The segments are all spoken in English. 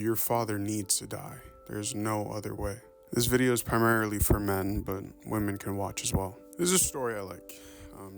Your father needs to die. There's no other way. This video is primarily for men, but women can watch as well. This is a story I like.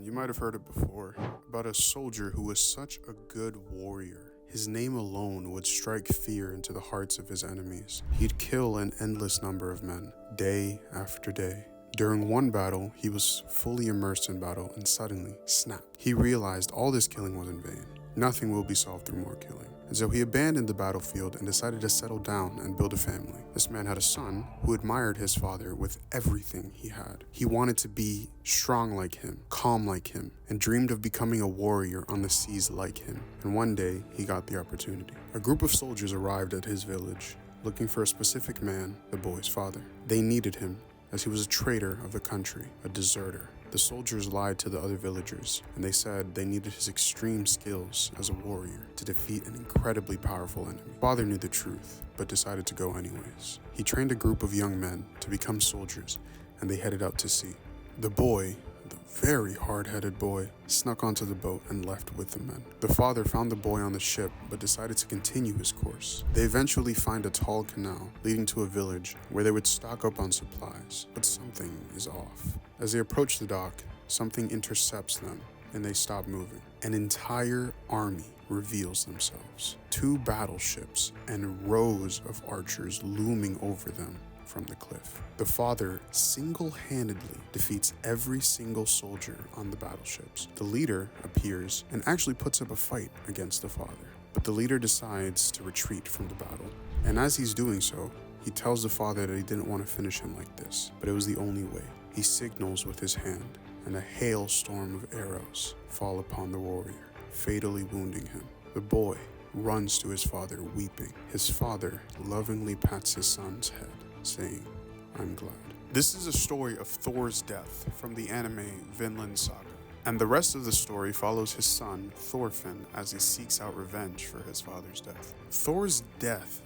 You might have heard it before, about a soldier who was such a good warrior. His name alone would strike fear into the hearts of his enemies. He'd kill an endless number of men, day after day. During one battle, he was fully immersed in battle and suddenly, snap, he realized all this killing was in vain. Nothing will be solved through more killing. And so he abandoned the battlefield and decided to settle down and build a family. This man had a son who admired his father with everything he had. He wanted to be strong like him, calm like him, and dreamed of becoming a warrior on the seas like him. And one day, he got the opportunity. A group of soldiers arrived at his village, looking for a specific man, the boy's father. They needed him, as he was a traitor of the country, a deserter. The soldiers lied to the other villagers, and they said they needed his extreme skills as a warrior to defeat an incredibly powerful enemy. Father knew the truth, but decided to go anyways. He trained a group of young men to become soldiers, and they headed out to sea. The boy, the very hard-headed boy, snuck onto the boat and left with the men. The father found the boy on the ship, but decided to continue his course. They eventually find a tall canal leading to a village where they would stock up on supplies, but something is off. As they approach the dock, something intercepts them, and they stop moving. An entire army reveals themselves. 2 battleships and rows of archers looming over them from the cliff. The father single-handedly defeats every single soldier on the battleships. The leader appears and actually puts up a fight against the father, but the leader decides to retreat from the battle. And as he's doing so, he tells the father that he didn't want to finish him like this, but it was the only way. He signals with his hand, and a hailstorm of arrows fall upon the warrior, fatally wounding him. The boy runs to his father weeping. His father lovingly pats his son's head, saying, "I'm glad." This is a story of Thor's death from the anime Vinland Saga. And the rest of the story follows his son, Thorfinn, as he seeks out revenge for his father's death. Thor's death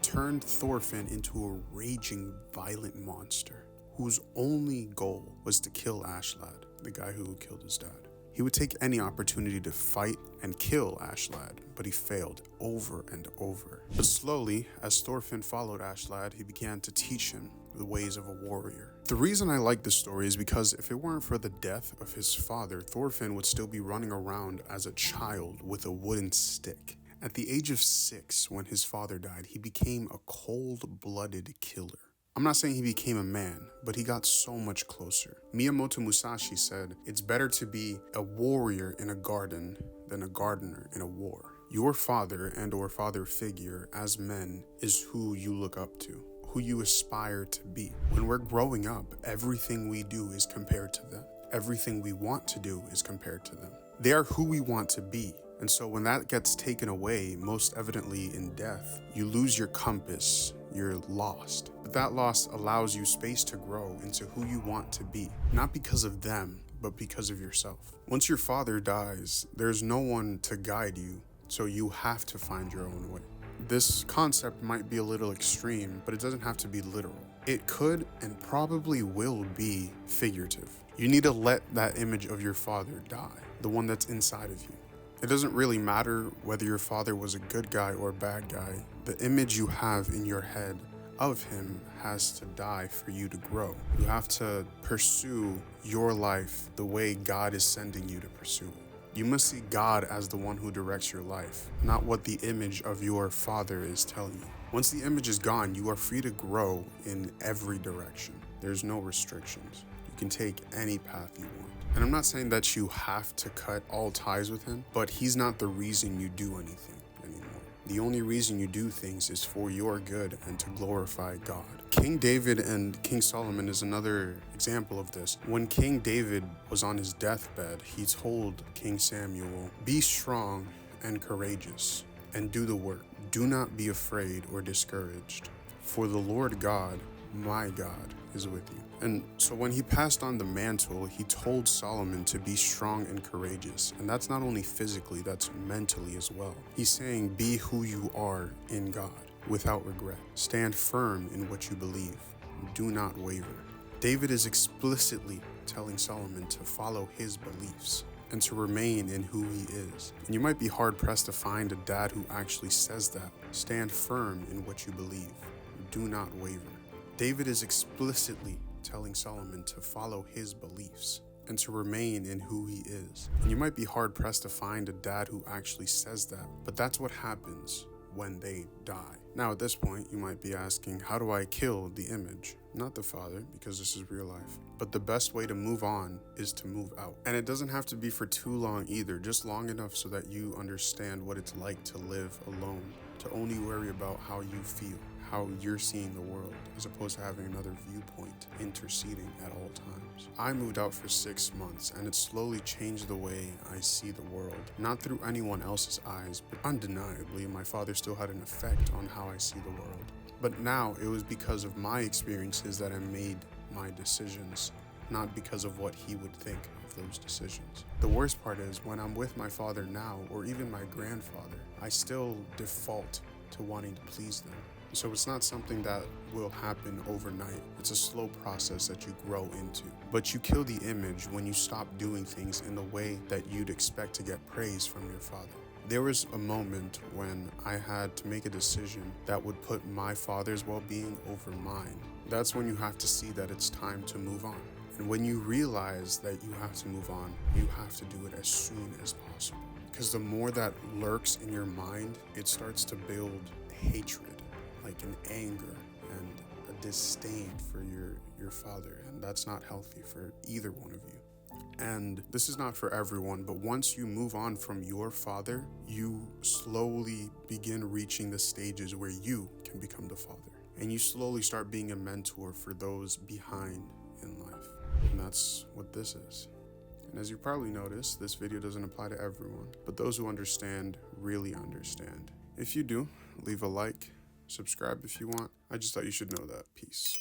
turned Thorfinn into a raging, violent monster whose only goal was to kill Aslad, the guy who killed his dad. He would take any opportunity to fight and kill Aslad, but he failed over and over. But slowly, as Thorfinn followed Aslad, he began to teach him the ways of a warrior. The reason I like this story is because if it weren't for the death of his father, Thorfinn would still be running around as a child with a wooden stick. At the age of 6, when his father died, he became a cold-blooded killer. I'm not saying he became a man, but he got so much closer. Miyamoto Musashi said, "It's better to be a warrior in a garden than a gardener in a war." Your father and or father figure as men is who you look up to, who you aspire to be. When we're growing up, everything we do is compared to them. Everything we want to do is compared to them. They are who we want to be. And so when that gets taken away, most evidently in death, you lose your compass, you're lost. But that loss allows you space to grow into who you want to be, not because of them, but because of yourself. Once your father dies, there's no one to guide you, so you have to find your own way. This concept might be a little extreme, but it doesn't have to be literal. It could and probably will be figurative. You need to let that image of your father die, the one that's inside of you. It doesn't really matter whether your father was a good guy or a bad guy. The image you have in your head of him has to die for you to grow. You have to pursue your life the way God is sending you to pursue it. You must see God as the one who directs your life, not what the image of your father is telling you. Once the image is gone, you are free to grow in every direction. There's no restrictions. You can take any path you want. And I'm not saying that you have to cut all ties with him, but he's not the reason you do anything anymore. The only reason you do things is for your good and to glorify God. King David and King Solomon is another example of this. When King David was on his deathbed, he told King Samuel, "Be strong and courageous, and do the work. Do not be afraid or discouraged, for the Lord God, my God, is with you." And so when he passed on the mantle, he told Solomon to be strong and courageous. And that's not only physically, that's mentally as well. He's saying, be who you are in God without regret. Stand firm in what you believe. Do not waver. David is explicitly telling Solomon to follow his beliefs. and to remain in who he is. And you might be hard pressed to find a dad who actually says that. Stand firm in what you believe. Do not waver. David is explicitly telling Solomon to follow his beliefs and to remain in who he is. And you might be hard pressed to find a dad who actually says that, but that's what happens when they die. Now at this point, you might be asking, how do I kill the image? Not the father, because this is real life. But the best way to move on is to move out. And it doesn't have to be for too long either, just long enough so that you understand what it's like to live alone, to only worry about how you feel, how you're seeing the world, as opposed to having another viewpoint interceding at all times. I moved out for 6 months, and it slowly changed the way I see the world. Not through anyone else's eyes, but undeniably, my father still had an effect on how I see the world. But now, it was because of my experiences that I made my decisions, not because of what he would think of those decisions. The worst part is, when I'm with my father now, or even my grandfather, I still default to wanting to please them. So it's not something that will happen overnight. It's a slow process that you grow into. But you kill the image when you stop doing things in the way that you'd expect to get praise from your father. There was a moment when I had to make a decision that would put my father's well-being over mine. That's when you have to see that it's time to move on. And when you realize that you have to move on, you have to do it as soon as possible. Because the more that lurks in your mind, it starts to build hatred, like an anger and a disdain for your father, and that's not healthy for either one of you. And this is not for everyone, but once you move on from your father, you slowly begin reaching the stages where you can become the father, and you slowly start being a mentor for those behind in life. And that's what this is. And as you probably noticed, this video doesn't apply to everyone, but those who understand really understand. If you do, leave a like, subscribe if you want. I just thought you should know that. Peace.